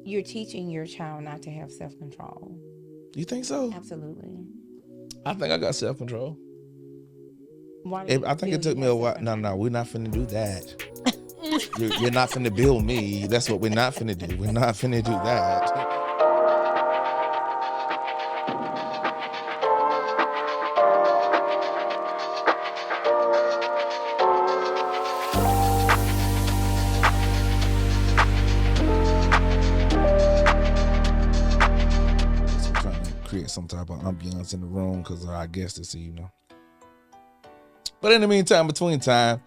you're teaching your child not to have self-control. You think so? Absolutely. I think I got self-control. Why do you I think feel it took you me have a while. No, self-control? no, we're not finna do that. You're not finna build me. That's what we're not finna do. We're not finna do that. So we're trying to create some type of ambiance in the room because of our guest this evening. But in the meantime, between time,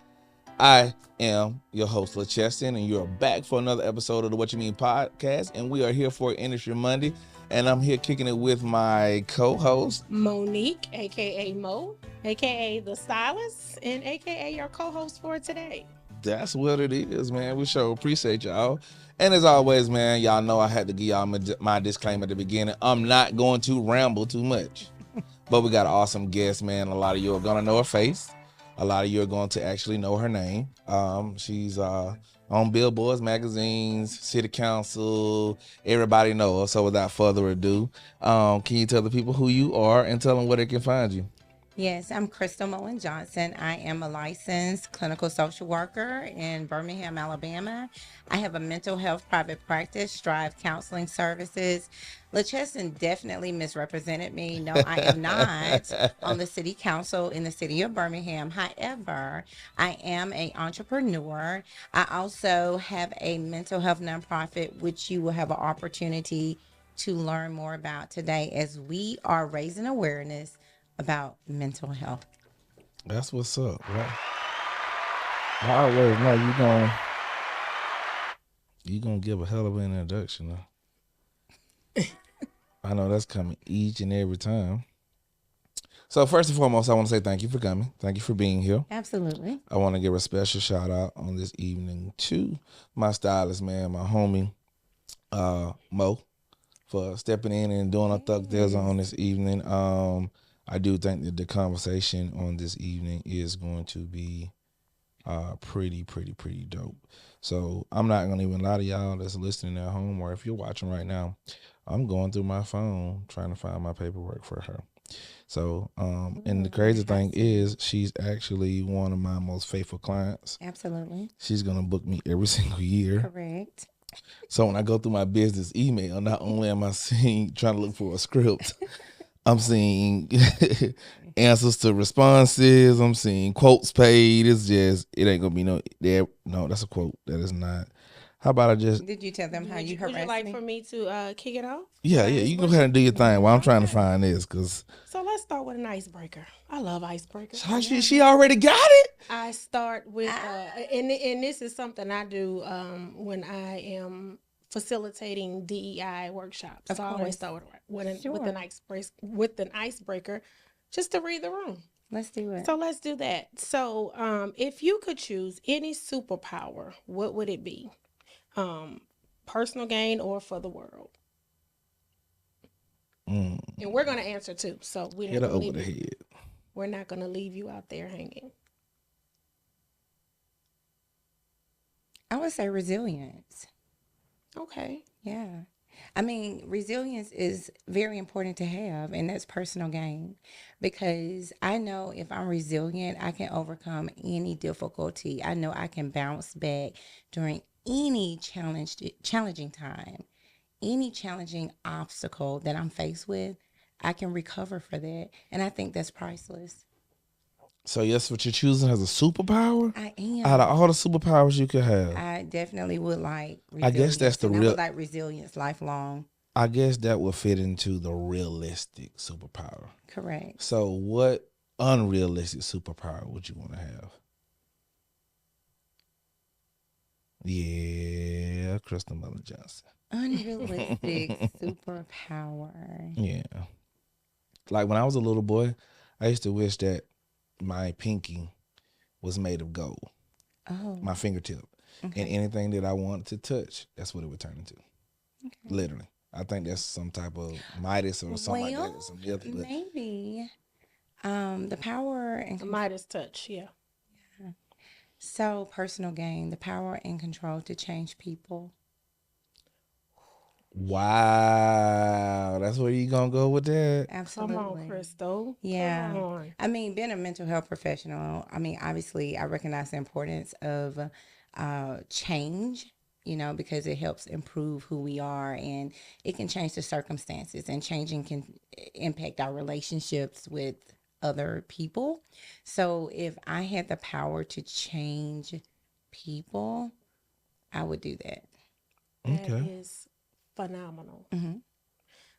I am your host, LaCheston, and you're back for another episode of the What You Mean podcast. And we are here for Industry Monday. And I'm here kicking it with my co-host, Monique, aka Mo, aka the stylist, and aka your co-host for today. That's what it is, man. We sure appreciate y'all. And as always, man, y'all know I had to give y'all my disclaimer at the beginning. I'm not going to ramble too much. But we got an awesome guest, man. A lot of you are going to know her face. A lot of you are going to actually know her name. She's on billboards, magazines, city council. Everybody know her. So without further ado, can you tell the people who you are and tell them where they can find you? Yes, I'm Crystal Mullen Johnson. I am a licensed clinical social worker in Birmingham, Alabama. I have a mental health private practice, Strive Counseling Services. LaCheston definitely misrepresented me. No, I am not on the city council in the city of Birmingham. However, I am an entrepreneur. I also have a mental health nonprofit, which you will have an opportunity to learn more about today as we are raising awareness about mental health. That's what's up, right? I always know you gonna give a hell of an introduction. I know that's coming each and every time. So first and foremost, I want to say thank you for coming. Thank you for being here. Absolutely. I want to give a special shout out on this evening to my stylist, man, my homie, Mo, for stepping in and doing a thug there's on this evening. I do think that the conversation on this evening is going to be pretty dope. So I'm not gonna even lie to y'all that's listening at home, or if you're watching right now, I'm going through my phone trying to find my paperwork for her. So, and the crazy thing is, she's actually one of my most faithful clients. Absolutely. She's gonna book me every single year. Correct. So when I go through my business email, not only am I seeing trying to look for a script, I'm seeing answers to responses. I'm seeing quotes paid. It's just, it ain't gonna be no there. No, that's a quote. That is not. How about I just? Did you tell them how you Would you harassed like me? for me to kick it off? Yeah. You go ahead and do your thing while I'm trying to find this, cause So let's start with an icebreaker. I love icebreakers. she already got it. I start with, and this is something I do when I am facilitating DEI workshops. So I always start with an icebreaker, just to read the room. Let's do it. So let's do that. So if you could choose any superpower, what would it be? Personal gain or for the world? And we're gonna answer too. So Hit her over the head. we're not gonna leave you out there hanging. I would say resilience. Okay. Yeah. I mean, resilience is very important to have, and that's personal gain because I know if I'm resilient, I can overcome any difficulty. I know I can bounce back during any challenging time, any challenging obstacle that I'm faced with. I can recover for that, and I think that's priceless. So yes, what you're choosing as a superpower? I am. Out of all the superpowers you could have, I definitely would like resilience. I guess that's the and real. I would like resilience lifelong. I guess that would fit into the realistic superpower. Correct. So what unrealistic superpower would you want to have? Yeah, Crystal Mullen Johnson. Unrealistic superpower. Yeah. Like when I was a little boy, I used to wish that my pinky was made of gold. Oh. My fingertip. Okay. And anything that I wanted to touch, that's what it would turn into. Okay. Literally. I think that's some type of Midas or something like that. Or some other, maybe. The power and the Midas touch, yeah. So personal gain, the power and control to change people. Wow, that's where you gonna go with that? Come on, Absolutely. Crystal. Yeah. Come on. I mean, being a mental health professional, I mean, obviously, I recognize the importance of change, because it helps improve who we are and it can change the circumstances, and changing can impact our relationships with other people. So, if I had the power to change people, I would do that. That Okay. is phenomenal. Hmm.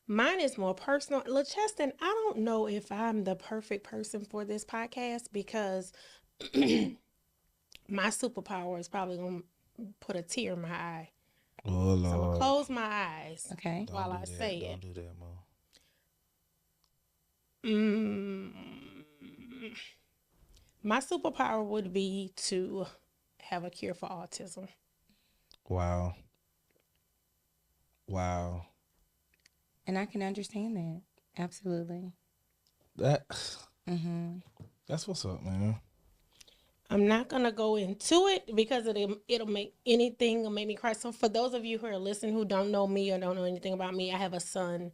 Mine is more personal. LaCheston, I don't know if I'm the perfect person for this podcast because my superpower is probably going to put a tear in my eye. Oh So I'm going to Lord. close my eyes Okay. Don't while do I that. say Don't it. do that, Mo. Mm, my superpower would be to have a cure for autism. Wow. Wow. And I can understand that. Absolutely. That Hmm. that's what's up, man. I'm not gonna go into it because it'll make anything will make me cry. So for those of you who are listening who don't know me or don't know anything about me, I have a son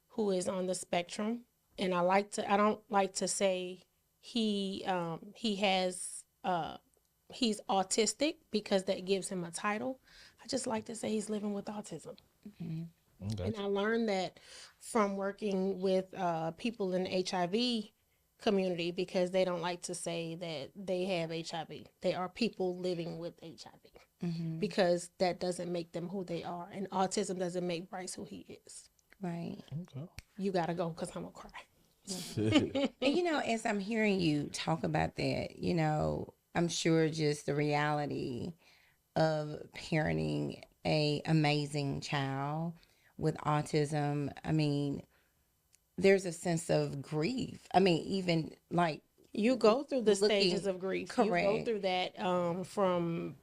who is on the spectrum, and I don't like to say he has he's autistic because that gives him a title. I just like to say he's living with autism. And I Gotcha. learned that from working with people in the HIV community because they don't like to say that they have HIV. They are people living with HIV Hmm. because that doesn't make them who they are. And autism doesn't make Bryce who he is. Right. Okay. You got to go because I'm going to cry. And as I'm hearing you talk about that, I'm sure just the reality of parenting a amazing child with autism, I mean, there's a sense of grief. I mean, even like You go through the stages looking of grief. You go correct. through that from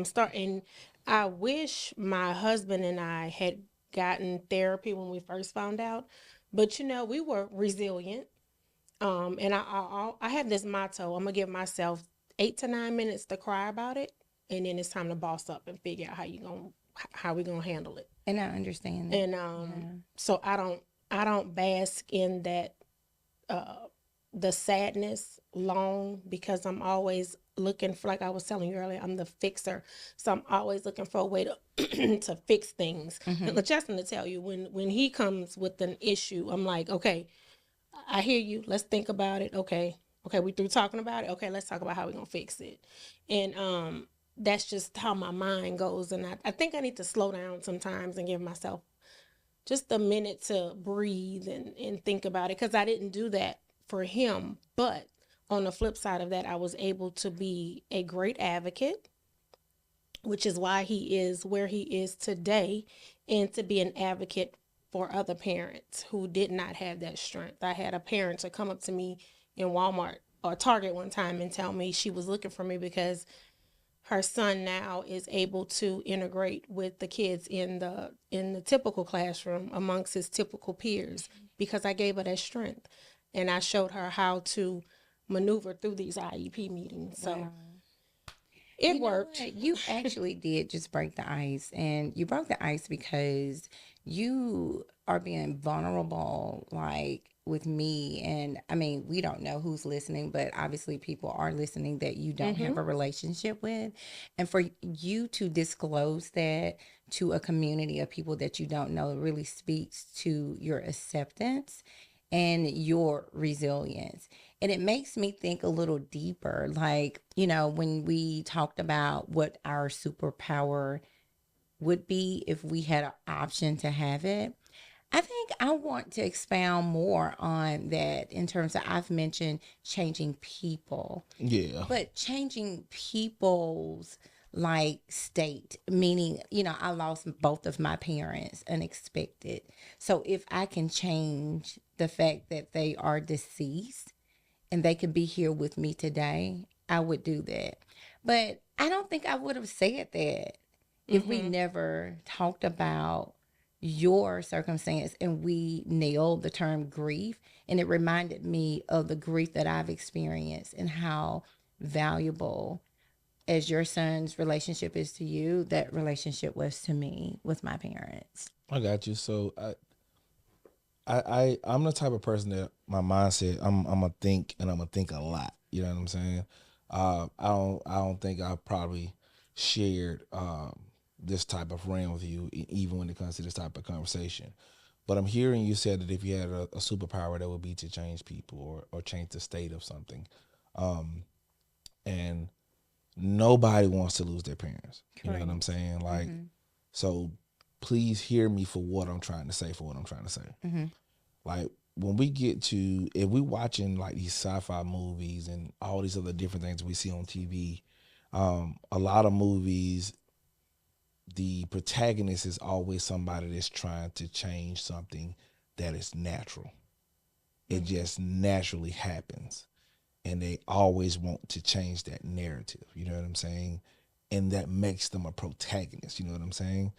start. And I wish my husband and I had gotten therapy when we first found out, but we were resilient. And I have this motto: I'm gonna give myself 8 to 9 minutes to cry about it, and then it's time to boss up and figure out how we gonna handle it. And I understand that. And Yeah. so I don't bask in that the sadness long because I'm always looking for, like I was telling you earlier, I'm the fixer. So I'm always looking for a way to to fix things. Hmm. And Justin to tell you when he comes with an issue, I'm like, okay, I hear you. Let's think about it. Okay. Okay, we through talking about it. Okay, let's talk about how we're gonna fix it. And that's just how my mind goes. And I think I need to slow down sometimes and give myself just a minute to breathe and think about it because I didn't do that for him. But on the flip side of that, I was able to be a great advocate, which is why he is where he is today, and to be an advocate for other parents who did not have that strength. I had a parent to come up to me in Walmart or Target one time and tell me she was looking for me because her son now is able to integrate with the kids in the typical classroom amongst his typical peers because I gave her that strength and I showed her how to maneuver through these IEP meetings. So Wow. it You know worked. what? You actually did just break the ice, and you broke the ice because you are being vulnerable, like with me. And I mean, we don't know who's listening, but obviously, people are listening that you don't Mm-hmm. have a relationship with. And for you to disclose that to a community of people that you don't know really speaks to your acceptance and your resilience. And it makes me think a little deeper. Like, when we talked about what our superpower would be if we had an option to have it, I think I want to expound more on that in terms of I've mentioned changing people, Yeah. but changing people's like state, meaning, I lost both of my parents unexpected. So if I can change the fact that they are deceased and they could be here with me today, I would do that. But I don't think I would have said that if we Mm-hmm. never talked about your circumstance and we nailed the term grief. And it reminded me of the grief that I've experienced and how valuable as your son's relationship is to you, that relationship was to me with my parents. I got you. So I'm the type of person that my mindset, I'm gonna think, and I'm gonna think a lot. You know what I'm saying? I don't think I probably shared this type of realm with you, even when it comes to this type of conversation. But I'm hearing you said that if you had a superpower, that would be to change people or change the state of something. Um, and nobody wants to lose their parents. You know what I'm Correct. saying? Like, Mm-hmm. so please hear me for what I'm trying to say, for what I'm trying to say. Mm-hmm. Like, when we get to, if we watching like these sci-fi movies and all these other different things we see on TV, a lot of movies, the protagonist is always somebody that's trying to change something that is natural. It just naturally happens. And they always want to change that narrative. You know what I'm saying? And that makes them a protagonist. You know what I'm saying?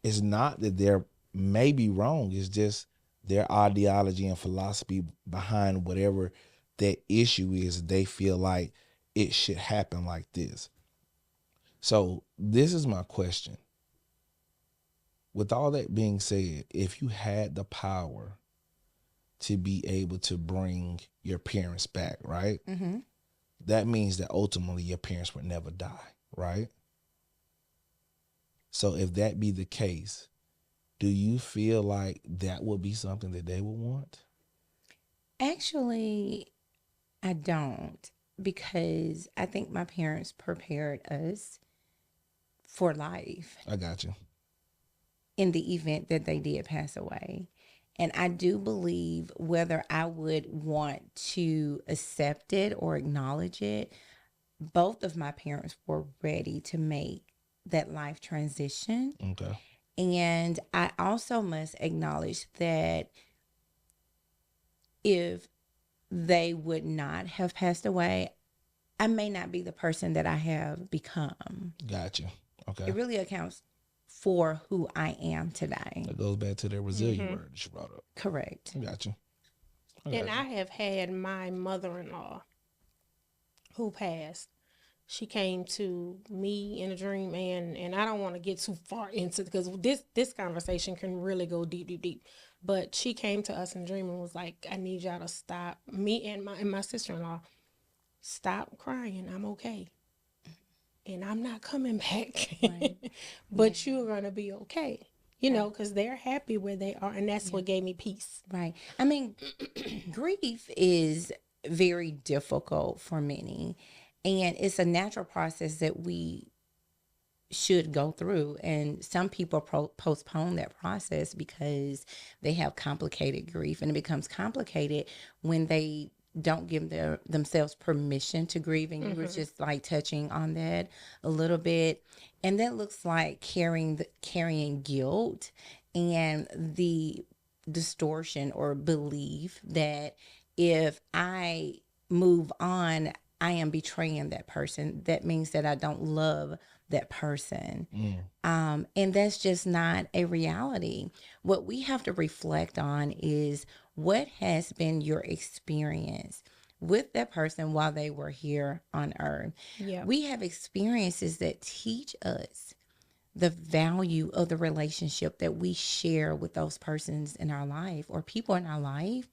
It's not that they're maybe wrong. It's just their ideology and philosophy behind whatever that issue is. They feel like it should happen like this. So this is my question. With all that being said, if you had the power to be able to bring your parents back, right? Mm-hmm. That means that ultimately your parents would never die, right? So if that be the case, do you feel like that would be something that they would want? Actually, I don't, because I think my parents prepared us for life I got you. in the event that they did pass away. And I do believe whether I would want to accept it or acknowledge it, both of my parents were ready to make that life transition. Okay. And I also must acknowledge that if they would not have passed away, I may not be the person that I have become. Got you. Okay. It really accounts for who I am today. That goes back to that resilient word that you brought up. Correct. I got you. And I have had my mother-in-law who passed. She came to me in a dream, and I don't want to get too far into, because this conversation can really go deep, deep, deep. But she came to us in a dream and was like, "I need y'all to stop, me and my sister-in-law, stop crying. I'm okay, and I'm not coming back, Right. but you're gonna be okay." You know, because they're happy where they are, and that's what gave me peace. Right. I mean, grief is very difficult for many, and it's a natural process that we should go through. And some people postpone that process because they have complicated grief, and it becomes complicated when they don't give themselves permission to grieve. And you were just like touching on that a little bit, and that looks like carrying guilt and the distortion or belief that if I move on, I am betraying that person. That means that I don't love that person. And that's just not a reality. What we have to reflect on is what has been your experience with that person while they were here on earth. Yeah. We have experiences that teach us the value of the relationship that we share with those persons in our life or people in our life.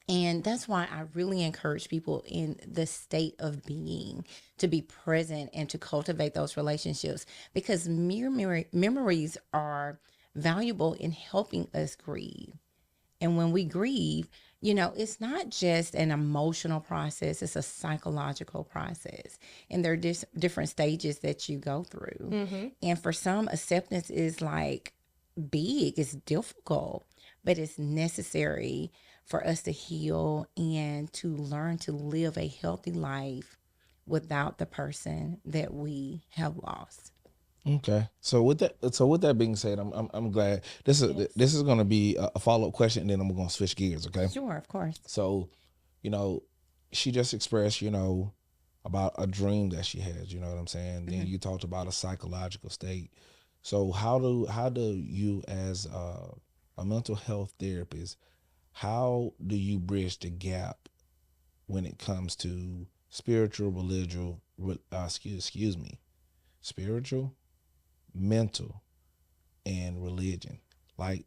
And that's why I really encourage people in the state of being to be present and to cultivate those relationships, because memories are valuable in helping us grieve. And when we grieve, it's not just an emotional process, it's a psychological process. And there are different stages that you go through. And for some, acceptance is like big, it's difficult, but it's necessary for us to heal and to learn to live a healthy life without the person that we have lost. Okay. So with that being said, I'm glad this is going to be a follow up question, and then I'm going to switch gears. Okay. Sure, of course. So, you know, she just expressed, about a dream that she had. You know what I'm saying? Then you talked about a psychological state. So how do you, as a mental health therapist, how do you bridge the gap when it comes to spiritual, religious, excuse me, spiritual, mental, and religion. Like,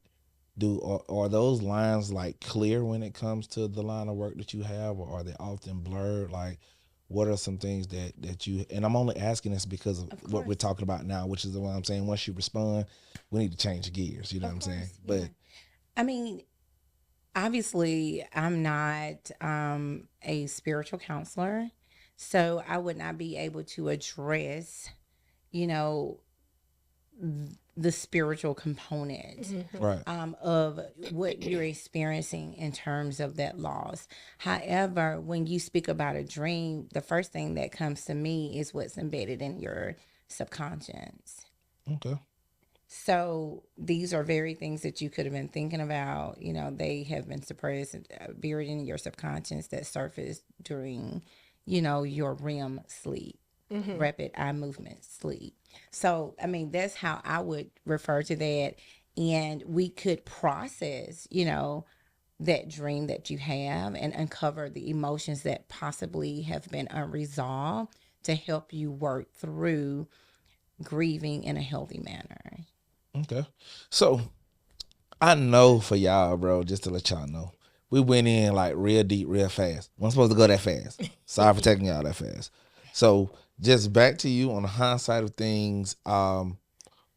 are those lines like clear when it comes to the line of work that you have, or are they often blurred? Like, what are some things that you, and I'm only asking this because of what we're talking about now, which is the one I'm saying, once you respond, we need to change gears, you know what I'm saying? Yeah. But I mean, obviously, I'm not a spiritual counselor, so I would not be able to address, you know, the spiritual component right. of what you're experiencing in terms of that loss. However, when you speak about a dream, the first thing that comes to me is what's embedded in your subconscious. Okay. So these are very things that you could have been thinking about. You know, they have been suppressed, buried in your subconscious that surface during, your REM sleep, rapid eye movement sleep. So, I mean, that's how I would refer to that. And we could process, that dream that you have and uncover the emotions that possibly have been unresolved to help you work through grieving in a healthy manner. Okay. So I know for y'all, bro, just to let y'all know, we went in like real deep, real fast. Wasn't supposed to go that fast. Sorry for taking y'all that fast. So just back to you on the hindsight of things.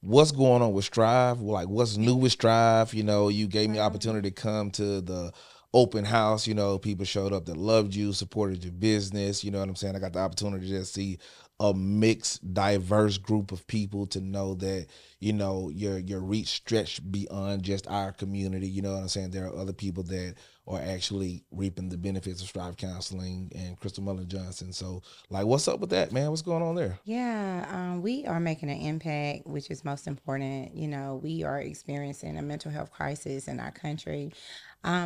What's going on with Strive? Like, what's new with Strive? You gave me opportunity to come to the open house. People showed up that loved you, supported your business. You know what I'm saying? I got the opportunity to just see a mixed, diverse group of people, to know that, your reach stretched beyond just our community. You know what I'm saying? There are other people that are actually reaping the benefits of Strive Counseling and Crystal Mullen Johnson. So, like, what's up with that, man? What's going on there? Yeah, we are making an impact, which is most important. We are experiencing a mental health crisis in our country.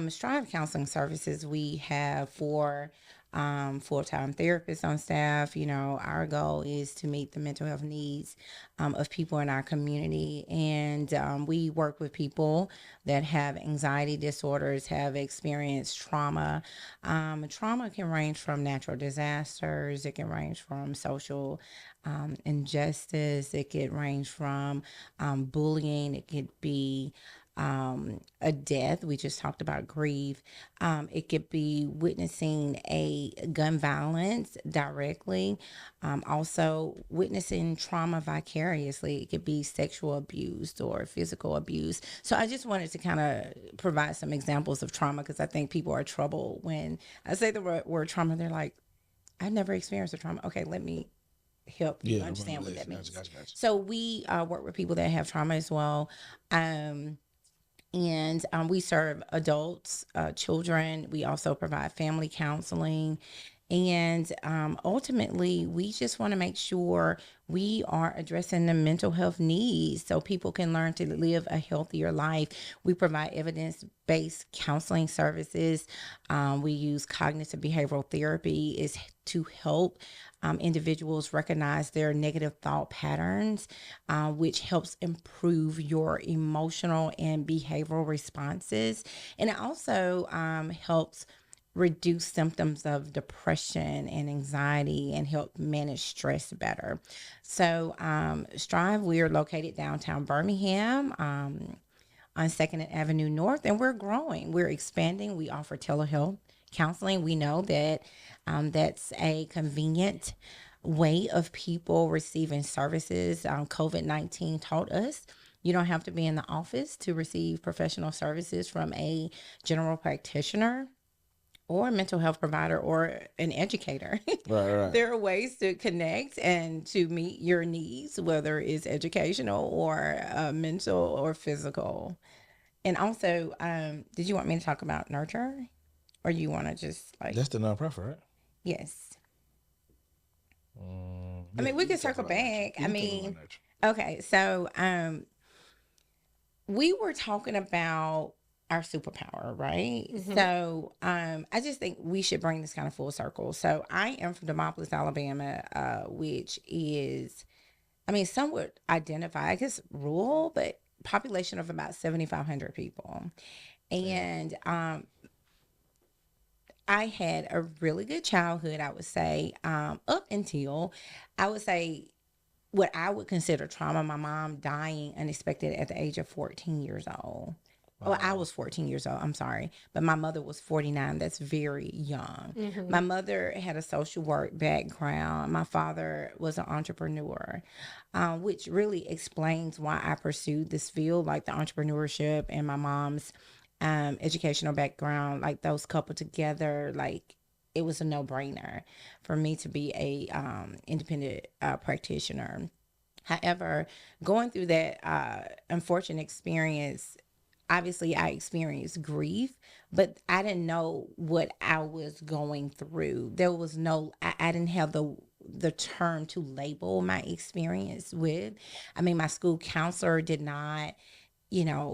Strive Counseling Services, we have four full-time therapists on staff. Our goal is to meet the mental health needs of people in our community. And we work with people that have anxiety disorders, have experienced trauma. Trauma can range from natural disasters, it can range from social injustice, it could range from bullying, it could be a death. We just talked about grief. It could be witnessing a gun violence directly. Also, witnessing trauma vicariously. It could be sexual abuse or physical abuse. So, I just wanted to kind of provide some examples of trauma, because I think people are troubled when I say the word trauma. They're like, I never experienced a trauma. Okay, let me help you understand what that means. Gotcha. So we work with people that have trauma as well. And we serve adults, children. We also provide family counseling. And ultimately, we just want to make sure we are addressing the mental health needs so people can learn to live a healthier life. We provide evidence-based counseling services. We use cognitive behavioral therapy is to help individuals recognize their negative thought patterns, which helps improve your emotional and behavioral responses. And it also helps reduce symptoms of depression and anxiety and help manage stress better. So, Strive, we are located downtown Birmingham. On 2nd Avenue North, and we're growing. We're expanding. We offer telehealth counseling. We know that that's a convenient way of people receiving services. COVID-19 taught us you don't have to be in the office to receive professional services from a general practitioner or a mental health provider or an educator. Right. There are ways to connect and to meet your needs, whether it's educational or mental or physical. And also, did you want me to talk about nurture, or you want to just like? That's the nonprofit, right? Yes. I Yeah, mean, we can circle back. I mean, okay. So, we were talking about our superpower, right? So, I just think we should bring this kind of full circle. So, I am from Demopolis, Alabama, which is, I mean, some would identify, I guess, rural, but population of about 7,500 people. And I had a really good childhood, I would say, up until I would say what I would consider trauma. My mom dying unexpected at the age of 14 years old. Well, I Wow. was 14 years old. I'm sorry. But my mother was 49. That's very young. Mm-hmm. My mother had a social work background. My father was an entrepreneur, which really explains why I pursued this field, like the entrepreneurship and my mom's educational background, like those coupled together, like it was a no-brainer for me to be a independent practitioner. However, going through that unfortunate experience, obviously I experienced grief, but I didn't know what I was going through. There was no, I didn't have the term to label my experience with. I mean, my school counselor did not,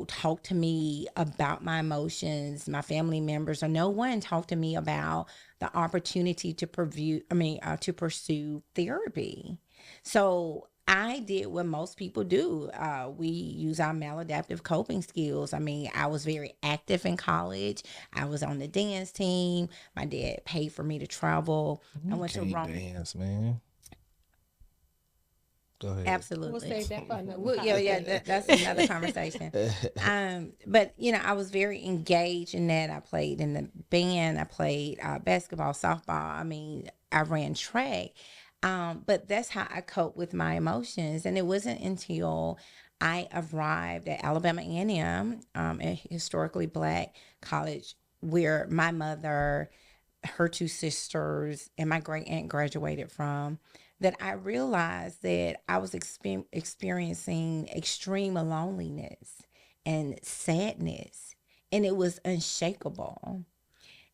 talk to me about my emotions, my family members, or no one talked to me about the opportunity to to pursue therapy. So I did what most people do. We use our maladaptive coping skills. I mean, I was very active in college. I was on the dance team. My dad paid for me to travel. I You went to can't Rome. dance, man. Go ahead. We'll Absolutely. save that for another Well, yeah, yeah, podcast. that's another conversation. But I was very engaged in that. I played in the band. I played basketball, softball. I mean, I ran track. But that's how I cope with my emotions. And it wasn't until I arrived at Alabama A&M, a historically black college, where my mother, her two sisters, and my great aunt graduated from, that I realized that I was experiencing extreme loneliness and sadness, and it was unshakable.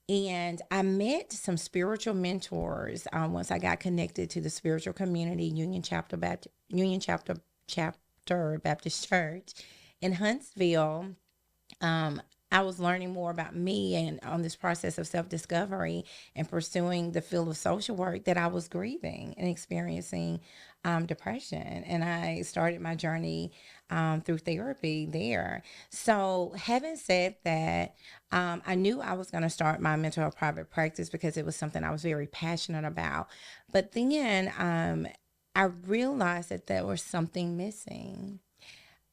And I met some spiritual mentors once I got connected to the spiritual community, Union Chapter Baptist Church in Huntsville. I was learning more about me and on this process of self discovery and pursuing the field of social work, that I was grieving and experiencing depression. And I started my journey through therapy there. So, having said that, I knew I was going to start my mental health private practice because it was something I was very passionate about. But then I realized that there was something missing.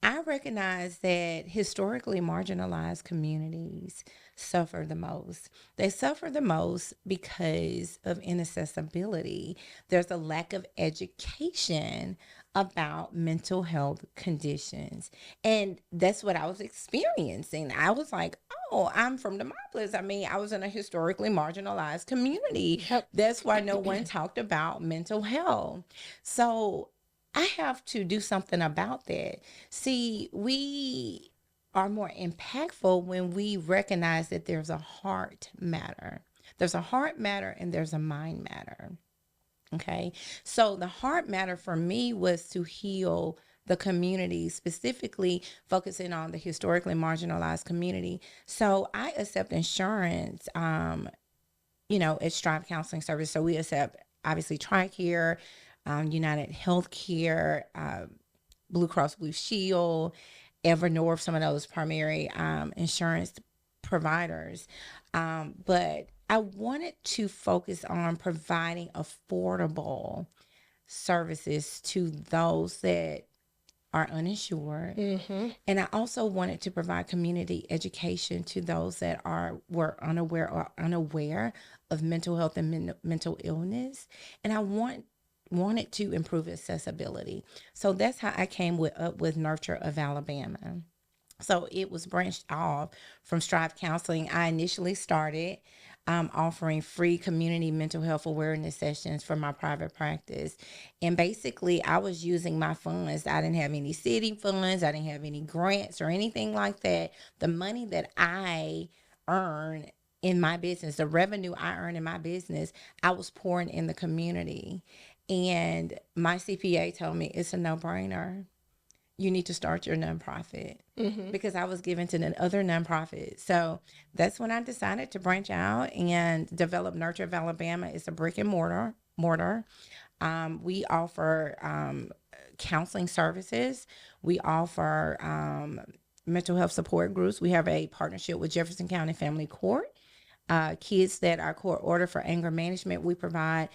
I recognize that historically marginalized communities suffer the most. They suffer the most because of inaccessibility. There's a lack of education about mental health conditions. And that's what I was experiencing. I was like, oh, I'm from Demopolis. I mean, I was in a historically marginalized community. Yep. That's why no one talked about mental health. So I have to do something about that. See, we are more impactful when we recognize that there's a heart matter. There's a heart matter and there's a mind matter. Okay. So the heart matter for me was to heal the community, specifically focusing on the historically marginalized community. So I accept insurance, at Strive Counseling Service. So we accept obviously TRICARE, United Healthcare, Blue Cross Blue Shield, Evernorth, some of those primary insurance providers. But I wanted to focus on providing affordable services to those that are uninsured. Mm-hmm. And I also wanted to provide community education to those that were unaware of mental health and mental illness. And I wanted to improve accessibility. So that's how I came up with Nurture of Alabama. So it was branched off from Strive Counseling. I initially started offering free community mental health awareness sessions for my private practice. And basically, I was using my funds. I didn't have any city funds, I didn't have any grants or anything like that. The money that I earned in my business, the revenue I earned in my business, I was pouring in the community. And my CPA told me it's a no brainer. You need to start your nonprofit, Mm-hmm. because I was given to other nonprofits. So that's when I decided to branch out and develop Nurture of Alabama. It's a brick and mortar. We offer counseling services. We offer mental health support groups. We have a partnership with Jefferson County Family Court. Kids that are court ordered for anger management, we provide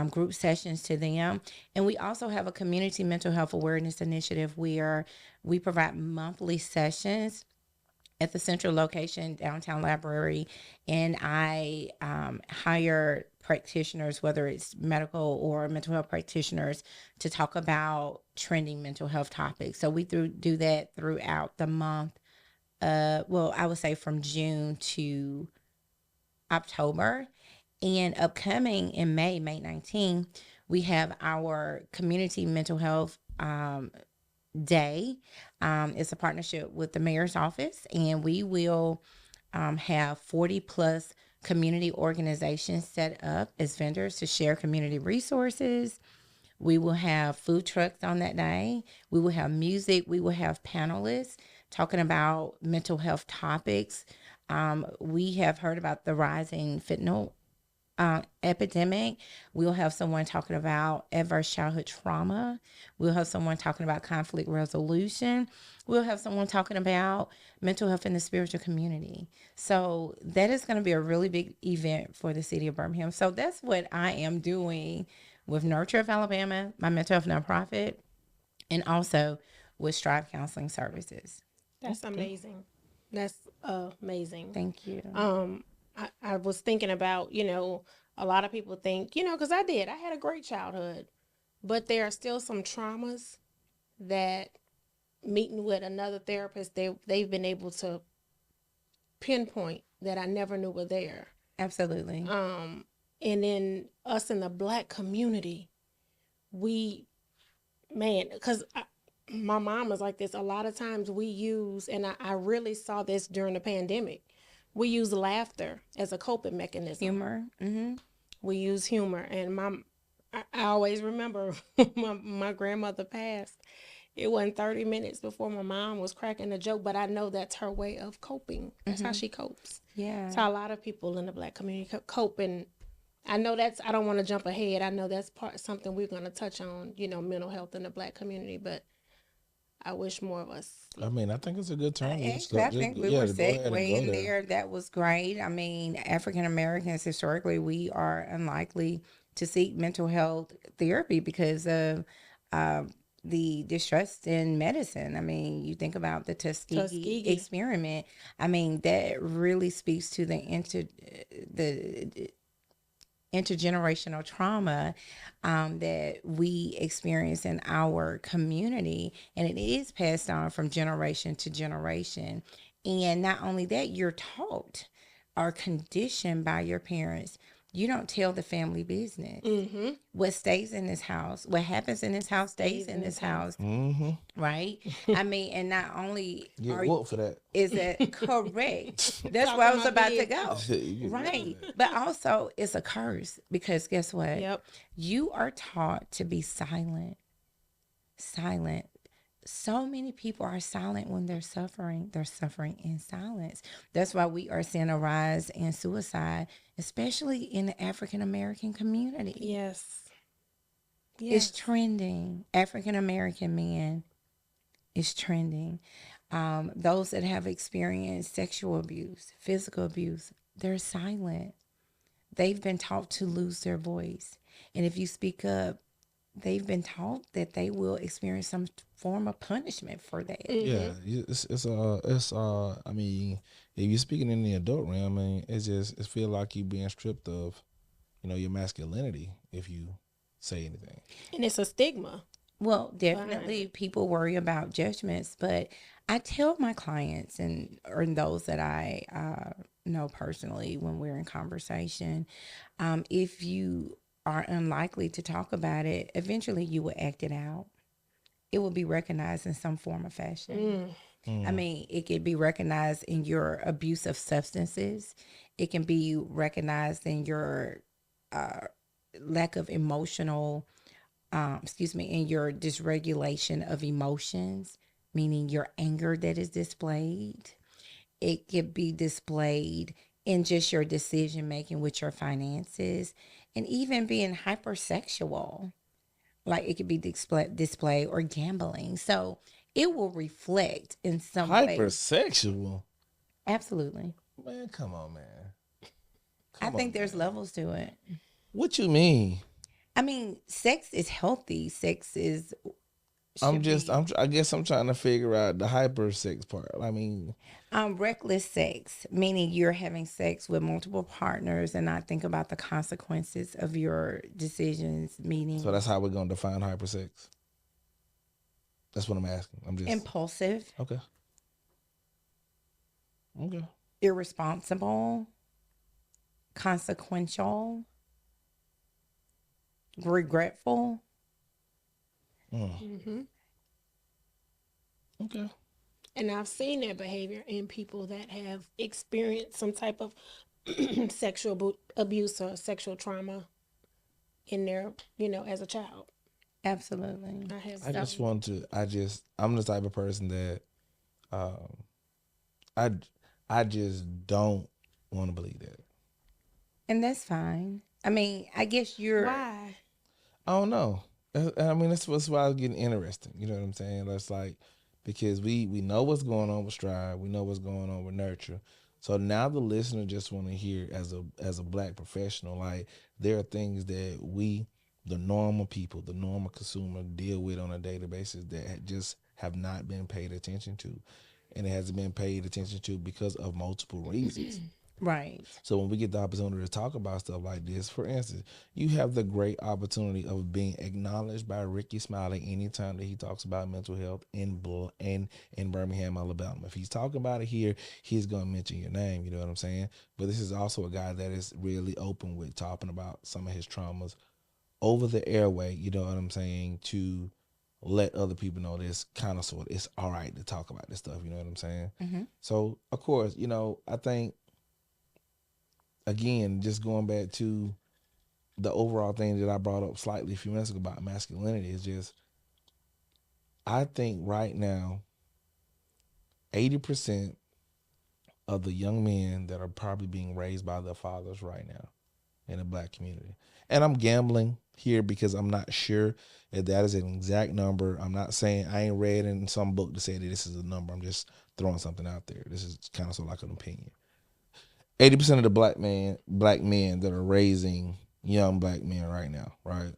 group sessions to them. And we also have a community mental health awareness initiative where we provide monthly sessions at the central location, downtown library. And I hire practitioners, whether it's medical or mental health practitioners, to talk about trending mental health topics. So we do that throughout the month. Well, I would say from June to October. And upcoming in May 19th, we have our community mental health day. It's a partnership with the mayor's office, and we will have 40 plus community organizations set up as vendors to share community resources. We will have food trucks on that day. We will have music. We will have panelists talking about mental health topics. We have heard about the rising fentanyl epidemic. We'll have someone talking about adverse childhood trauma. We'll have someone talking about conflict resolution. We'll have someone talking about mental health in the spiritual community. So that is going to be a really big event for the city of Birmingham. So that's what I am doing with Nurture of Alabama, my mental health nonprofit, and also with Strive Counseling Services. That's amazing. That's amazing. Thank you. I was thinking about, a lot of people think, because I had a great childhood, but there are still some traumas that meeting with another therapist, they've been able to pinpoint that I never knew were there. Absolutely. And then us in the Black community, because my mom was like this, a lot of times we use, and I really saw this during the pandemic, we use laughter as a coping mechanism. Humor. Mm-hmm. We use humor. And I always remember my grandmother passed. It wasn't 30 minutes before my mom was cracking a joke, but I know that's her way of coping. That's how she copes. Yeah. That's how a lot of people in the Black community cope. And I know I don't want to jump ahead. I know that's something we're going to touch on, mental health in the Black community, but I wish more of us. I mean, I think it's a good term. I think we were segueing there. That was great. I mean, African Americans, historically, we are unlikely to seek mental health therapy because of the distrust in medicine. I mean, you think about the Tuskegee experiment. I mean, that really speaks to the intergenerational trauma that we experience in our community, and it is passed on from generation to generation. And not only that, you're taught or conditioned by your parents. You don't tell the family business. Mm-hmm. What stays in this house, what happens in this house stays in this house. Mm-hmm. Right? I mean, and not only for that. Is that correct? That's where I was about to go. Right. But also it's a curse because guess what? Yep. You are taught to be silent. Silent. So many people are silent when they're suffering. They're suffering in silence. That's why we are seeing a rise in suicide, especially in the African American community. Yes. It's trending. African American men is trending. Those that have experienced sexual abuse, physical abuse, they're silent. They've been taught to lose their voice. And if you speak up, they've been taught that they will experience some form of punishment for that. Yeah, it's I mean, if you're speaking in the adult realm, I mean, it feel like you being stripped of, your masculinity if you say anything. And it's a stigma. Well, definitely people worry about judgments, but I tell my clients or those that I know personally when we're in conversation, if you are unlikely to talk about it, eventually you will act it out. It will be recognized in some form or fashion. I mean, it could be recognized in your abuse of substances. It can be recognized in your lack of emotional, in your dysregulation of emotions, meaning your anger that is displayed. It could be displayed in just your decision making with your finances, and even being hypersexual. Like it could be display or gambling. So it will reflect in some way. Hypersexual? Absolutely. Man, come on, man. I Come think on, there's man. levels to it. What you mean? I mean, sex is healthy. Sex is should be I guess I'm trying to figure out the hyper sex part. I mean, reckless sex, meaning you're having sex with multiple partners and not think about the consequences of your decisions, so meaning that's how we're gonna define hyper sex. That's what I'm asking. I'm just impulsive, okay. Okay. irresponsible, consequential, regretful. Mm-hmm. Okay. And I've seen that behavior in people that have experienced some type of abuse or sexual trauma in their, as a child. Absolutely. I have I So, just seen want to. I'm the type of person that um, I I just don't want to believe that. and that's fine. I mean, I guess that. you're Why? I don't know. I mean, that's why I was getting interesting. You know what I'm saying? That's like because we know what's going on with Strive. We know what's going on with Nurture. So now the listener just want to hear as a black professional, like there are things that we, the normal people, the normal consumer, deal with on a daily basis that just have not been paid attention to, and it hasn't been paid attention to because of multiple reasons. right. So when we get the opportunity to talk about stuff like this, for instance, you have the great opportunity of being acknowledged by Ricky Smiley anytime that he talks about mental health in Birmingham, Alabama. If he's talking about it here, he's gonna mention your name. You know what I'm saying? But this is also a guy that is really open with talking about some of his traumas over the airway. You know what I'm saying? To let other people know this kind of sort of it's all right to talk about this stuff. You know what I'm saying? Mm-hmm. So of course, I think again, just going back to the overall thing that I brought up slightly a few minutes ago about masculinity is just, I think right now, 80% of the young men that are probably being raised by their fathers right now in the black community. And I'm gambling here because I'm not sure if that is an exact number. I'm not saying I ain't read in some book to say that this is a number. I'm just throwing something out there. This is kind of sort of like an opinion. 80% of the black men that are raising young black men right now, right?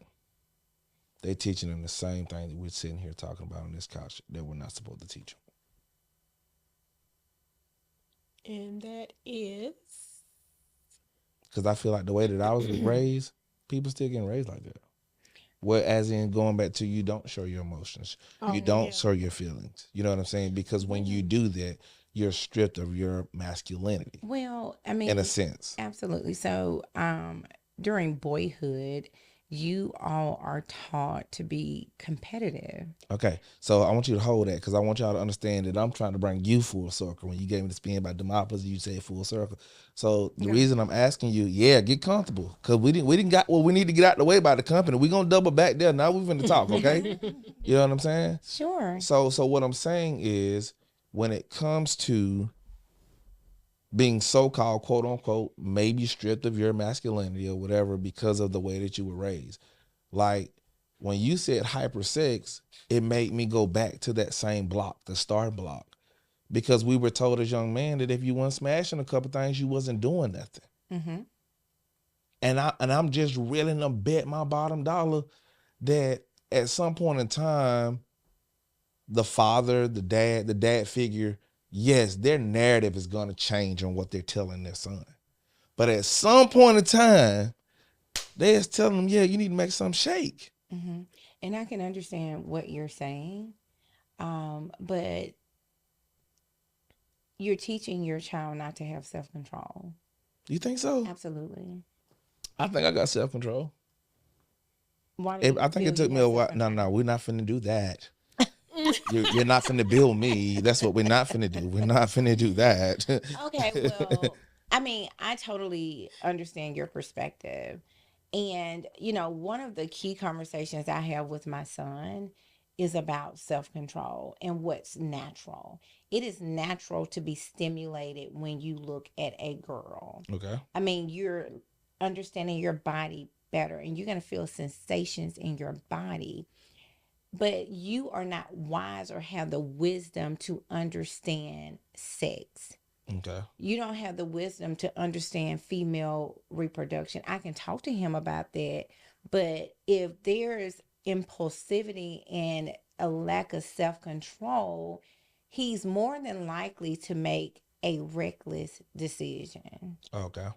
They teaching them the same thing that we're sitting here talking about on this couch that we're not supposed to teach them. And that is. Because I feel like the way that I was raised, people still getting raised like that. Well, as in going back to you don't show your emotions. Oh, You don't yeah. show your feelings. You know what I'm saying? Because when you do that, you're stripped of your masculinity Well, I in a mean, sense. absolutely. So, during boyhood, you all are taught to be competitive. Okay, so I want you to hold that because I want y'all to understand that I'm trying to bring you full circle. When you gave me the spin about democracy, you said full circle. So the reason I'm asking you, get comfortable because we didn't got what we need to get out the way by the company. We gonna double back there. Now we're gonna talk, okay? You know what I'm saying? Sure. So what I'm saying is when it comes to being so-called quote unquote maybe stripped of your masculinity or whatever because of the way that you were raised, like when you said hypersex, it made me go back to that same block, the start block, because we were told as young men that if you weren't smashing a couple things, you wasn't doing nothing. Mm-hmm. And I'm just willing to bet my bottom dollar that at some point in time, the father, the dad figure, yes, their narrative is going to change on what they're telling their son. But at some point in time, they just telling them, yeah, you need to make some shake. Mm-hmm. And I can understand what you're saying, but you're teaching your child not to have self control. You think so? Absolutely. I think I got self-control. Why do you I think feel it took you me a have while. self-control? No, we're not finna do that. You're not finna build me. That's what we're not finna do. We're not finna do that. Okay, well, I mean, I totally understand your perspective. And, one of the key conversations I have with my son is about self control and what's natural. It is natural to be stimulated when you look at a girl. Okay. I mean, you're understanding your body better and you're going to feel sensations in your body, but you are not wise or have the wisdom to understand sex. Okay. You don't have the wisdom to understand female reproduction. I can talk to him about that, but if there's impulsivity and a lack of self-control, he's more than likely to make a reckless decision. Okay.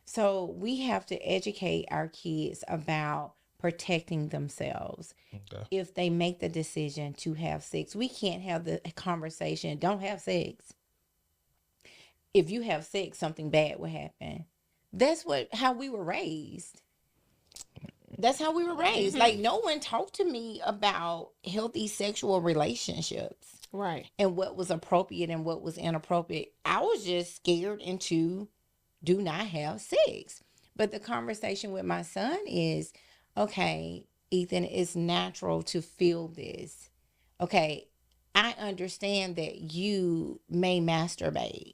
So we have to educate our kids about protecting themselves. Okay. If they make the decision to have sex, we can't have the conversation, don't have sex. If you have sex, something bad will happen. That's how we were raised. That's how we were raised. Like, no one talked to me about healthy sexual relationships. Right. And what was appropriate and what was inappropriate. I was just scared into do not have sex. But the conversation with my son is, okay, Ethan, it's natural to feel this. Okay, I understand that you may masturbate,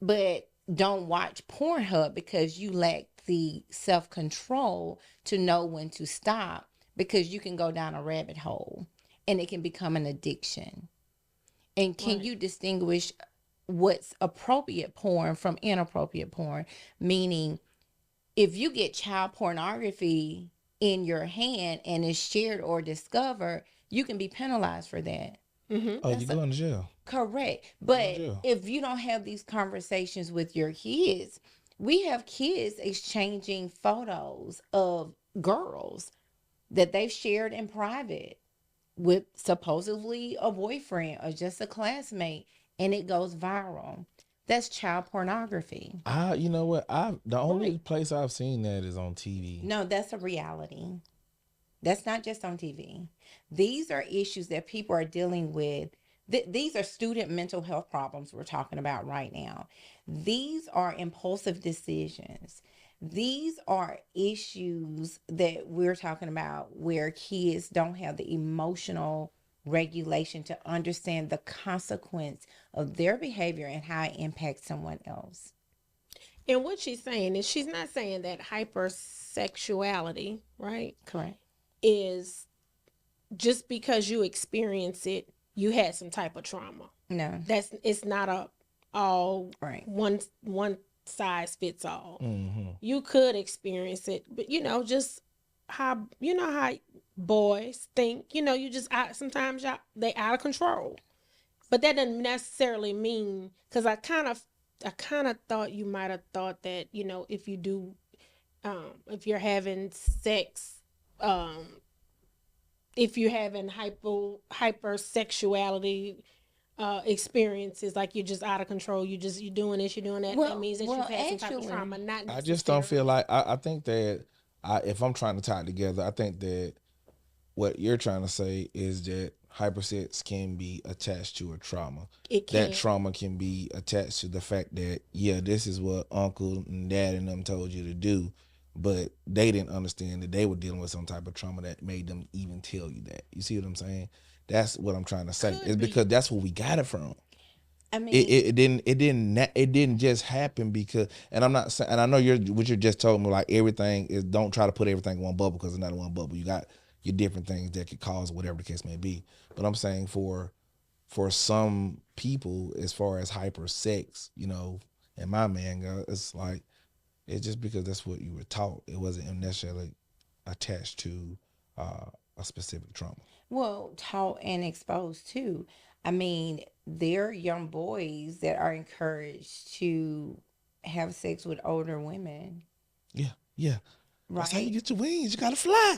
but don't watch Pornhub because you lack the self-control to know when to stop, because you can go down a rabbit hole and it can become an addiction. And can you distinguish what's appropriate porn from inappropriate porn? Meaning, if you get child pornography in your hand and is shared or discovered, you can be penalized for that. Oh, you going to jail? Correct. But Yeah. if you don't have these conversations with your kids, we have kids exchanging photos of girls that they've shared in private with supposedly a boyfriend or just a classmate, and it goes viral. That's child pornography. You know what? The only Right. place I've seen that is on TV. No, that's a reality. That's not just on TV. These are issues that people are dealing with. These are student mental health problems we're talking about right now. These are impulsive decisions. These are issues that we're talking about where kids don't have the emotional regulation to understand the consequence of their behavior and how it impacts someone else. And what she's saying is, she's not saying that hypersexuality, right, Correct. is just because you experience it, you had some type of trauma. No. It's not a all Right. one size fits all. Mm-hmm. You could experience it, but just how boys think. You just sometimes they out of control. But that doesn't necessarily mean, because I kind of thought you might have thought that if you do, if you're having sex, if you're having hypersexuality experiences, like you're just out of control, you're doing this, you're doing that. Well- that means that well, you've had some type of actually, trauma. Not I just don't feel necessarily. like I think that if I'm trying to tie it together, I think that what you're trying to say is that hypersex can be attached to a trauma. It can. That trauma can be attached to the fact that, yeah, this is what uncle and dad and them told you to do, but they didn't understand that they were dealing with some type of trauma that made them even tell you that. You see what I'm saying? That's what I'm trying to say. Could It's be. because that's where we got it from. I mean, It didn't just happen because, and I'm not saying, and I know what you just told me, like, everything is, don't try to put everything in one bubble, because it's not in one bubble. You got your different things that could cause whatever the case may be. But I'm saying for some people, as far as hyper sex, and my man, it's like, it's just because that's what you were taught. It wasn't necessarily attached to a specific trauma. well, taught and exposed too. I mean, there are young boys that are encouraged to have sex with older women, Yeah. That's how you right? get your wings. You gotta fly.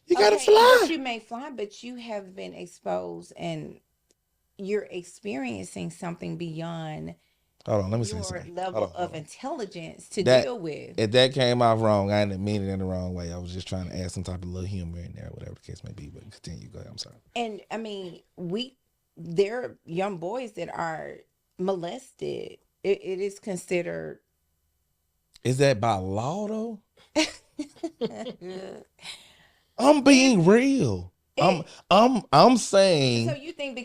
You gotta Okay, fly. but you may fly, but you have been exposed and you're experiencing something beyond Hold on, let me say your something. level Hold of on. intelligence to That deal with. if that came out wrong, I didn't mean it in the wrong way. I was just trying to add some type of little humor in there, whatever the case may be. But continue. Go ahead. I'm sorry. And I mean, there are young boys that are molested. It is considered. Is that by law though? I'm being real. It- I'm So saying you think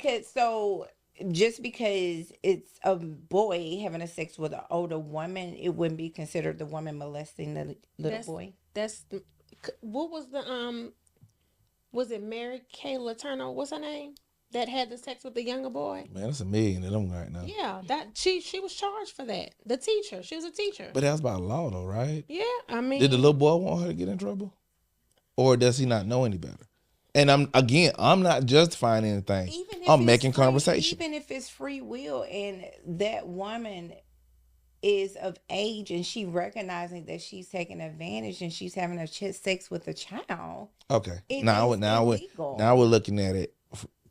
just because it's a boy having a sex with an older woman, it wouldn't be considered the woman molesting the little boy? That's what was the was it Mary Kay Letourneau? What's her name? that had the sex with the younger boy. Man, that's a million of them right now. Yeah, that she was charged for that. The teacher, she was a teacher. But that's by law, though, right? Yeah, I mean, Did the little boy want her to get in trouble, or does he not know any better? And I'm not justifying anything. I'm making conversation. Even if it's free will, and that woman is of age and she recognizing that she's taking advantage and she's having a sex with a child. Okay. It Now is illegal. now we're looking at it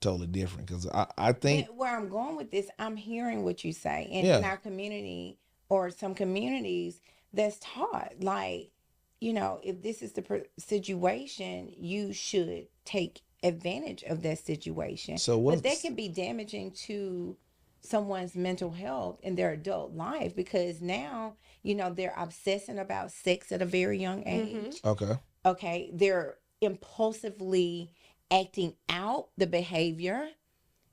totally different, because I think where I'm going with this, I'm hearing what you say, and in our community or some communities, that's taught like, if this is the situation, you should take advantage of that situation. But that can be damaging to someone's mental health in their adult life, because now they're obsessing about sex at a very young age. Okay, they're impulsively acting out the behavior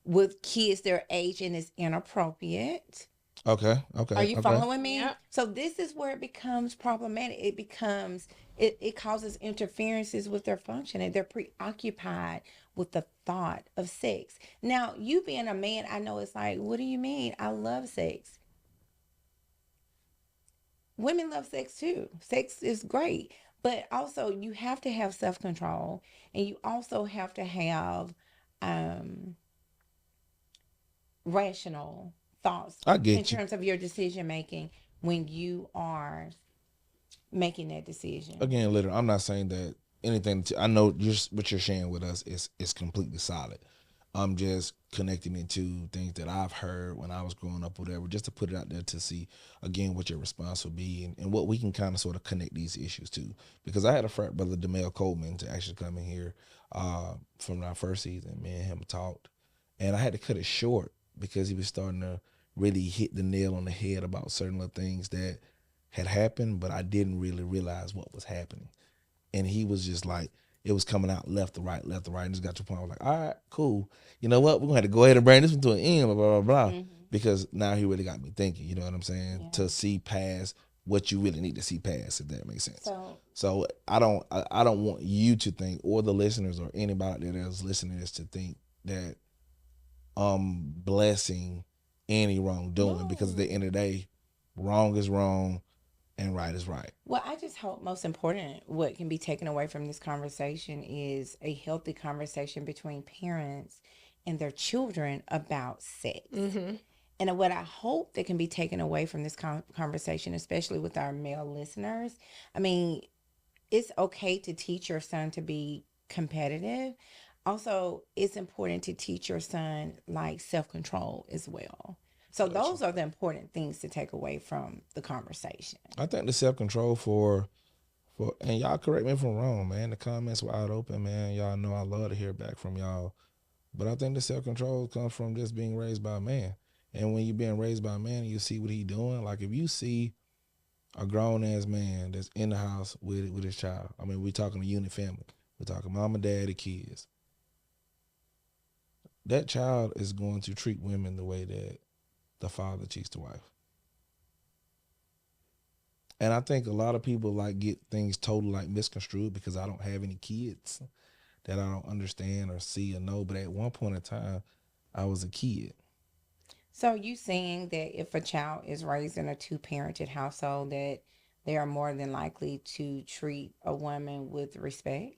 with kids their age, and it's inappropriate. Okay. Are you following me? Yep. So this is where it becomes problematic. It causes interferences with their functioning. They're preoccupied with the thought of sex. Now, you being a man, I know it's like, what do you mean? I love sex. Women love sex too. Sex is great. But also you have to have self-control, and you also have to have rational thoughts in terms of your decision making when you are making that decision. Again, literally, I'm not saying that anything. I know what you're sharing with us is completely solid. I'm just connecting it to things that I've heard when I was growing up, or whatever, just to put it out there to see, again, what your response will be, and what we can kind of sort of connect these issues to. Because I had a frat brother, DeMel Coleman, to actually come in here from our first season. Me and him talked, and I had to cut it short because he was starting to really hit the nail on the head about certain little things that had happened, but I didn't really realize what was happening. And he was just like, it was coming out left to right, and just got to a point where I was like, all right, cool. You know what? We're going to have to go ahead and bring this one to an end, blah, blah, blah, blah. Because now he really got me thinking, you know what I'm saying? Yeah. To see past what you really need to see past, if that makes sense. So I don't want you to think, or the listeners or anybody that is listening to this, to think that I'm blessing any wrongdoing, because at the end of the day, wrong is wrong and right is right. Well, I just hope, most important, what can be taken away from this conversation is a healthy conversation between parents and their children about sex. And what I hope that can be taken away from this conversation, especially with our male listeners, I mean, it's okay to teach your son to be competitive. Also, it's important to teach your son like self-control as well. So those are the important things to take away from the conversation. I think the self-control for and y'all correct me if I'm wrong, man. The comments wide open, man. Y'all know I love to hear back from y'all. But I think the self-control comes from just being raised by a man. And when you're being raised by a man and you see what he doing, like if you see a grown-ass man that's in the house with his child, I mean, we're talking a unit family. We're talking mama, dad, the kids. That child is going to treat women the way that the father treats the wife. And I think a lot of people like get things totally like misconstrued, because I don't have any kids that I don't understand or see or know. But at one point in time, I was a kid. So you saying that if a child is raised in a two-parented household, that they are more than likely to treat a woman with respect?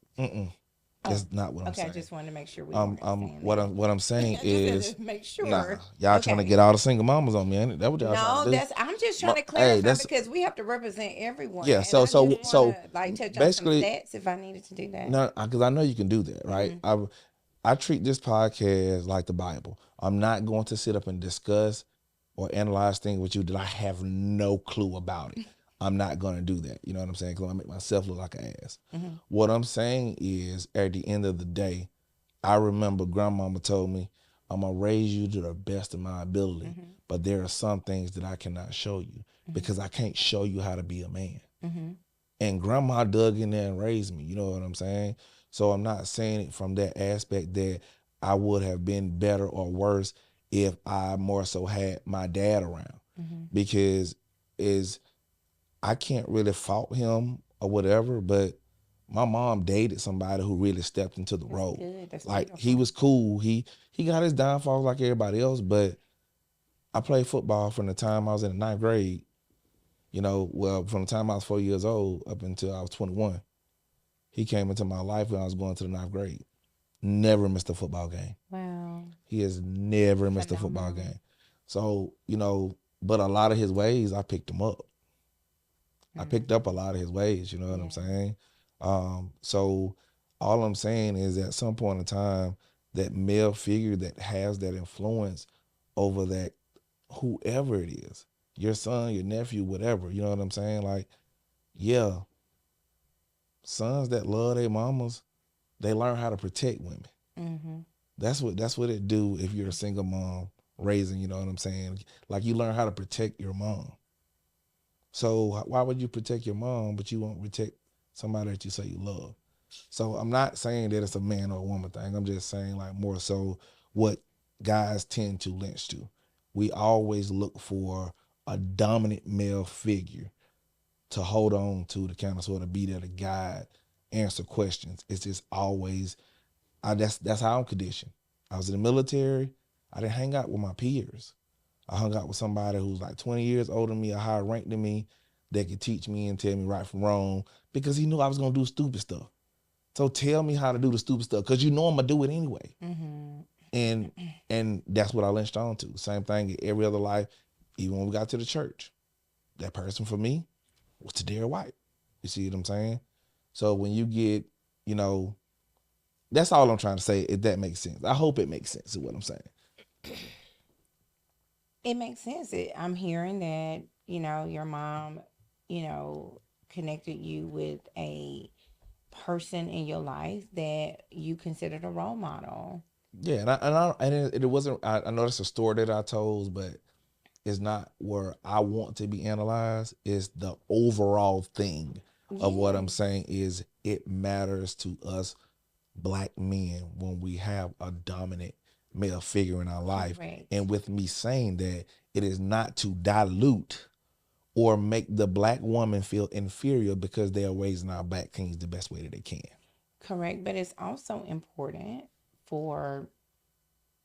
That's not what I'm saying. Okay, I just wanted to make sure we what I'm saying is, make sure. Nah, y'all trying to get all the single mamas on me, ain't it? That's what y'all trying to do. I'm just trying to clarify, because we have to represent everyone. Yeah, so like touch basically, on some stats if I needed to do that. No, because I know you can do that, right? I treat this podcast like the Bible. I'm not going to sit up and discuss or analyze things with you that I have no clue about it. I'm not going to do that. You know what I'm saying? Because I make myself look like an ass. What I'm saying is, at the end of the day, I remember grandmama told me, I'm going to raise you to the best of my ability, but there are some things that I cannot show you, because I can't show you how to be a man. And grandma dug in there and raised me. You know what I'm saying? So I'm not saying it from that aspect that I would have been better or worse if I more so had my dad around, because I can't really fault him or whatever, but my mom dated somebody who really stepped into the role. Good. That's Like beautiful. he was cool. He got his downfalls like everybody else, but I played football from the time I was in the 9th grade. You know, well, from the time I was 4 years old up until I was 21. He came into my life when I was going to the 9th grade. Never missed a football game. Wow. He has never missed a football game. So, you know, but a lot of his ways, I picked him up. I picked up a lot of his ways, you know what I'm saying? So all I'm saying is at some point in time, that male figure that has that influence over that, whoever it is, your son, your nephew, whatever, you know what I'm saying? Like, yeah, sons that love their mamas, they learn how to protect women. Mm-hmm. That's what it do if you're a single mom raising, you know what I'm saying? Like you learn how to protect your mom. So why would you protect your mom, but you won't protect somebody that you say you love? So I'm not saying that it's a man or a woman thing. I'm just saying like more so what guys tend to lynch to. We always look for a dominant male figure to hold on to kind of sort of be there to guide, answer questions. It's just always, that's how I'm conditioned. I was in the military. I didn't hang out with my peers. I hung out with somebody who's like 20 years older than me, a higher rank than me, that could teach me and tell me right from wrong because he knew I was going to do stupid stuff. So tell me how to do the stupid stuff because you know I'm going to do it anyway. Mm-hmm. And that's what I lynched on to. Same thing in every other life, even when we got to the church. That person for me was Tadera White. You see what I'm saying? So when you get, you know, that's all I'm trying to say, if that makes sense. I hope it makes sense is what I'm saying. It makes sense. I'm hearing that, you know, your mom, you know, connected you with a person in your life that you considered a role model. Yeah, and it wasn't. I know that's a story that I told, but it's not where I want to be analyzed. It's the overall thing of what I'm saying is it matters to us Black men when we have a dominant male figure in our life. Correct. And with me saying that, it is not to dilute or make the Black woman feel inferior because they are raising our Black kings the best way that they can. Correct. But it's also important for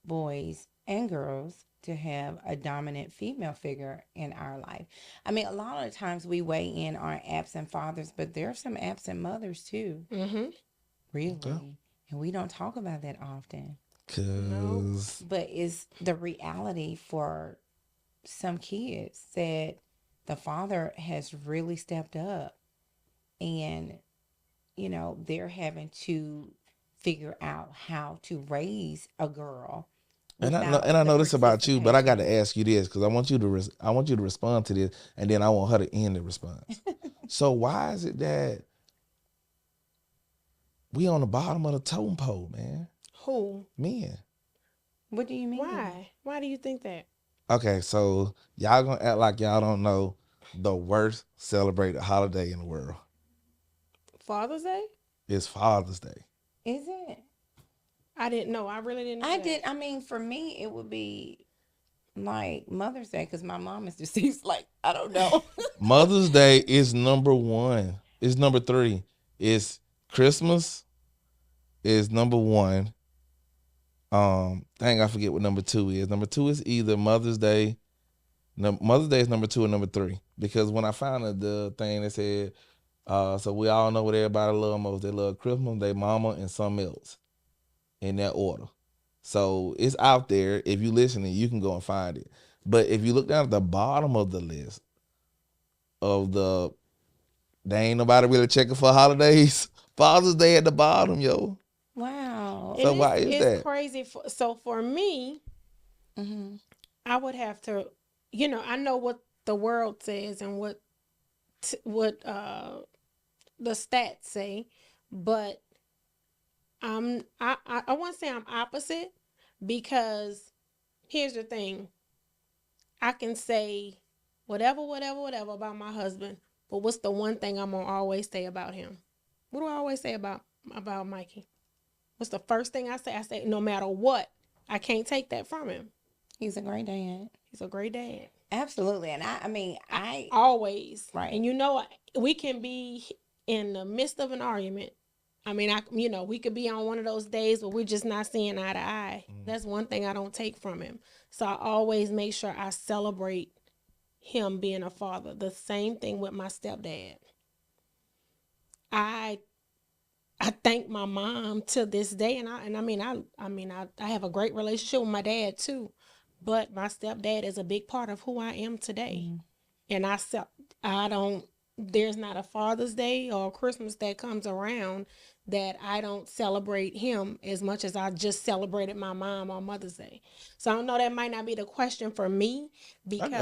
boys and girls to have a dominant female figure in our life. I mean, a lot of the times we weigh in on absent fathers, but there are some absent mothers too. Mm-hmm. Really. Okay. And we don't talk about that often. But it's the reality for some kids that the father has really stepped up and, you know, they're having to figure out how to raise a girl. And I know this about you, but I got to ask you this because I want you to respond to this, and then I want her to end the response. So why is it that we on the bottom of the totem pole, man? Who? Men. What do you mean? Why? Why do you think that? Okay, so y'all gonna act like y'all don't know the worst celebrated holiday in the world. Father's Day? It's Father's Day. Is it? I didn't know. I really didn't know. I mean, for me, it would be like Mother's Day because my mom is deceased. Like, I don't know. Mother's Day is number 1. It's number 3. It's Christmas is number 1. I forget what number 2 is. Number 2 is either Mother's Day. Mother's Day is number 2 and number 3 because when I found the thing that said, so we all know what everybody love most. They love Christmas, they mama, and something else in that order. So it's out there. If you listening, you can go and find it. But if you look down at the bottom of the list they ain't nobody really checking for holidays. Father's Day at the bottom, yo. Wow. So why is that? It's crazy. So for me, I would have to, you know, I know what the world says and what the stats say, but I want to say I'm opposite because here's the thing. I can say whatever about my husband, but what's the one thing I'm gonna always say about him? What do I always say about Mikey? What's the first thing I say? I say no matter what, I can't take that from him. He's a great dad. He's a great dad. Absolutely. And I mean, I always. Right. And you know, we can be in the midst of an argument, I mean, we could be on one of those days where we're just not seeing eye to eye. That's one thing I don't take from him. So I always make sure I celebrate him being a father. The same thing with my stepdad. I thank my mom to this day, and I have a great relationship with my dad too, but my stepdad is a big part of who I am today. And there's not a Father's Day or Christmas that comes around that I don't celebrate him as much as I just celebrated my mom on Mother's Day. So I know that might not be the question for me, because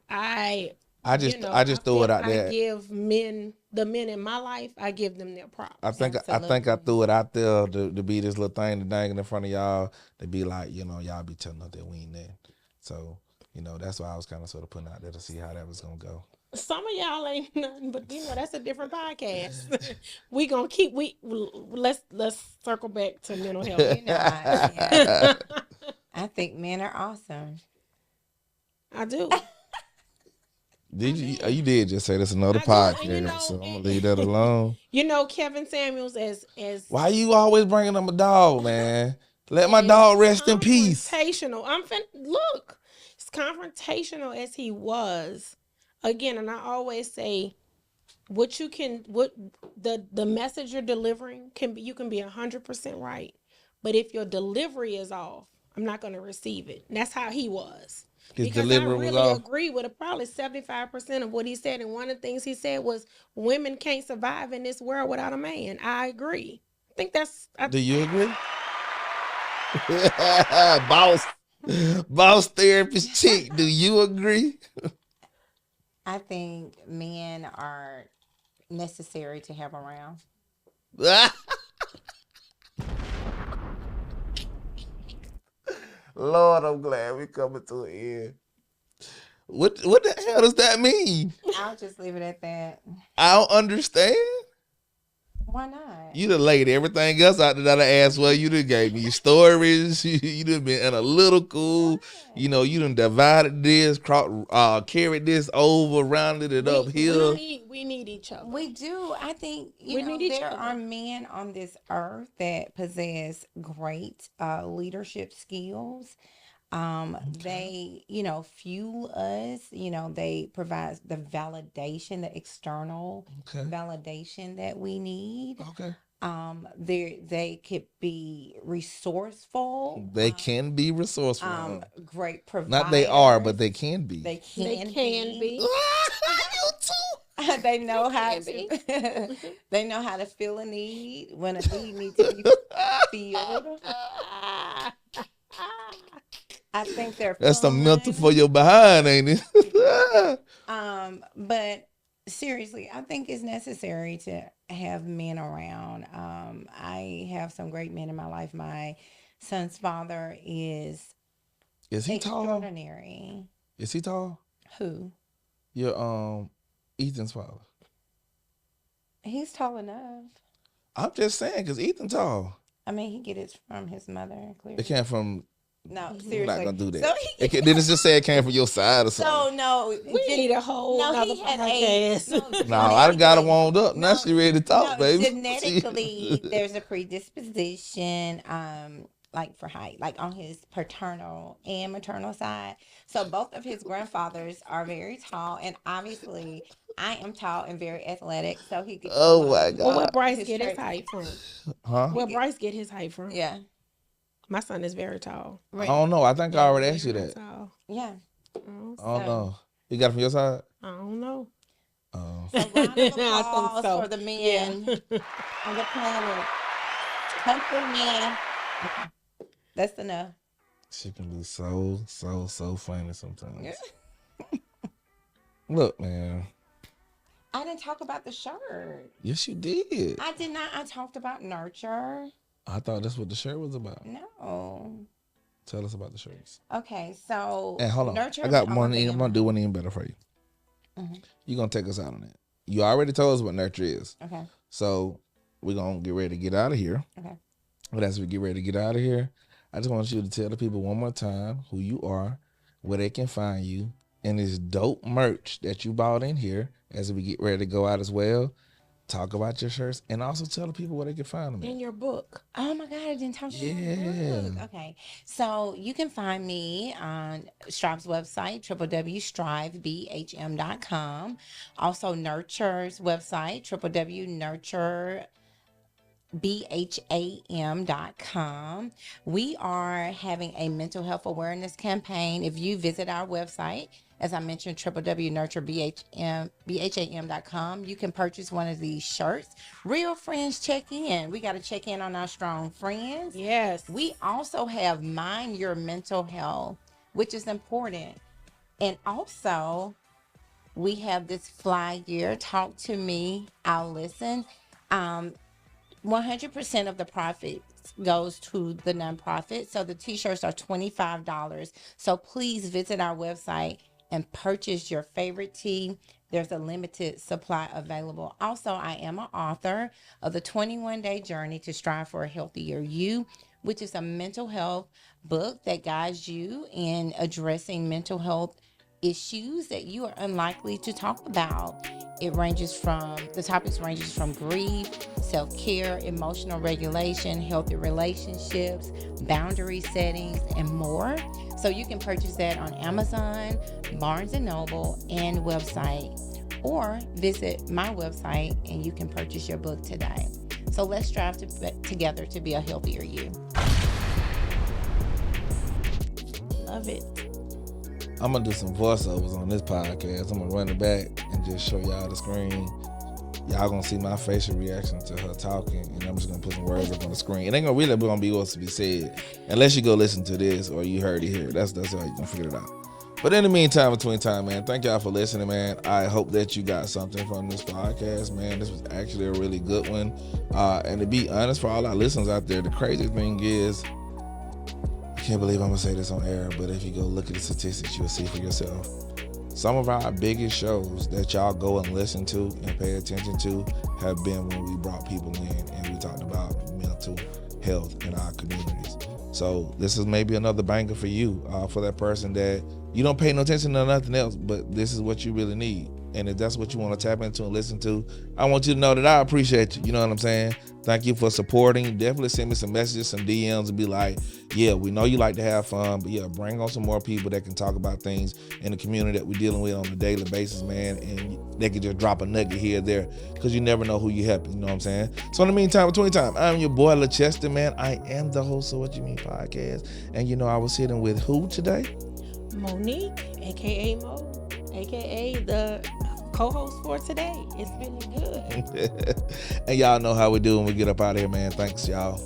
I just threw it out there. I give the men in my life, I give them their props. I think I threw it out there to be this little thing to dang in front of y'all, to be like, y'all be telling us that we ain't that. So, that's why I was kind of sort of putting out there to see how that was gonna go. Some of y'all ain't nothing, but that's a different podcast. Let's circle back to mental health. I think men are awesome. I do. Did you did just say that's another podcast, so I'm gonna leave that alone. Kevin Samuels as why you always bringing up a dog, man? Let my dog rest in peace. Confrontational. Look, as confrontational as he was. Again, and I always say, the message you're delivering you can be 100% right, but if your delivery is off, I'm not going to receive it. And that's how he was. Because I really agree with probably 75% of what he said. And one of the things he said was, women can't survive in this world without a man. I agree. I think do you agree? Boss therapist chick, do you agree? I think men are necessary to have around. Lord, I'm glad we coming to an end. What the hell does that mean? I'll just leave it at that. I don't understand. Why not? You done laid everything else out that I asked. Well, you done gave me stories. You done been analytical. You done divided this, carried this over, rounded it uphill. We need each other. We do. I think there are men on this earth that possess great leadership skills. They, fuel us, they provide the validation, the external validation that we need. Okay. They could be resourceful. They can be resourceful. Great providers. Not they are, but they can be. They can be. You too. They know how to. They know how to fill a need when a need needs to be filled. I think that's the mental for your behind, ain't it? But seriously, I think it's necessary to have men around. I have some great men in my life. My son's father is he extraordinary. Tall? Is he tall? Who? Your Ethan's father. He's tall enough. I'm just saying, because Ethan's tall. I mean, he get it from his mother, clearly. It came from. No, seriously. I'm not gonna do that. So did it just say it came from your side or something? So no, we need a whole other podcast. No, I got it wound up. Now she ready to talk, baby. Genetically, there's a predisposition, like for height, like on his paternal and maternal side. So both of his grandfathers are very tall, and obviously I am tall and very athletic. So he could. Oh my God! Well, where Bryce get his height from? Huh? Where Bryce get his height from? Yeah. My son is very tall. Right. I don't know. I think I already asked you that. Tall. Yeah. I don't know. You got it from your side? I don't know. So round of applause for the men on the planet. Country men. Okay. That's enough. She can be so funny sometimes. Yeah. Look, man. I didn't talk about the shirt. Yes, you did. I did not. I talked about nurture. I thought that's what the shirt was about. No. Tell us about the shirts. Okay, so and hold on. Nurture. I got one. I'm gonna do one even better for you. Mm-hmm. You're gonna take us out on that. You already told us what nurture is. Okay. So we're gonna get ready to get out of here. Okay. But as we get ready to get out of here, I just want you to tell the people one more time who you are, where they can find you, and this dope merch that you bought in here as we get ready to go out as well. talk about your shirts, and also tell the people where they can find them. In your book. Oh my God, I didn't talk about my book. Okay. So you can find me on Strive's website, www.striveBHM.com. Also Nurture's website, www.nurturebham.com. We are having a mental health awareness campaign. If you visit our website, as I mentioned, www.nurturebham.com, you can purchase one of these shirts. Real friends check in. We got to check in on our strong friends. Yes. We also have Mind Your Mental Health, which is important. And also, we have this flyer, Talk to Me, I'll Listen. 100% of the profits goes to the nonprofit. So the t-shirts are $25. So please visit our website and purchase your favorite tee. There's a limited supply available. Also, I am an author of the 21-Day Journey to Strive for a Healthier You, which is a mental health book that guides you in addressing mental health issues that you are unlikely to talk about. The topics ranges from grief, self-care, emotional regulation, healthy relationships, boundary settings, and more. So you can purchase that on Amazon, Barnes & Noble, and website, or visit my website and you can purchase your book today. So let's strive together to be a healthier you. Love it. I'm going to do some voiceovers on this podcast. I'm going to run it back and just show y'all the screen. Y'all going to see my facial reaction to her talking, and I'm just going to put some words up on the screen. It ain't going to be what's to be said unless you go listen to this or you heard it here. That's how you're going to figure it out. But in the meantime, between time, man, thank y'all for listening, man. I hope that you got something from this podcast, man. This was actually a really good one. And to be honest, for all our listeners out there, the crazy thing is, I can't believe I'm going to say this on air, but if you go look at the statistics, you'll see for yourself. Some of our biggest shows that y'all go and listen to and pay attention to have been when we brought people in and we talked about mental health in our communities. So this is maybe another banger for you, for that person that you don't pay no attention to nothing else, but this is what you really need. And if that's what you want to tap into and listen to, I want you to know that I appreciate you. You know what I'm saying? Thank you for supporting. Definitely send me some messages, some DMs, and be like, yeah, we know you like to have fun, but yeah, bring on some more people that can talk about things in the community that we're dealing with on a daily basis, man. And they can just drop a nugget here or there, because you never know who you helping. You know what I'm saying? So in the meantime, between time, I'm your boy LaChester, man. I am the host of What You Mean Podcast. And you know, I was sitting with who today? Monique, aka Mo, aka the co-host for today. It's been good. And y'all know how we do when we get up out of here, man. Thanks, y'all.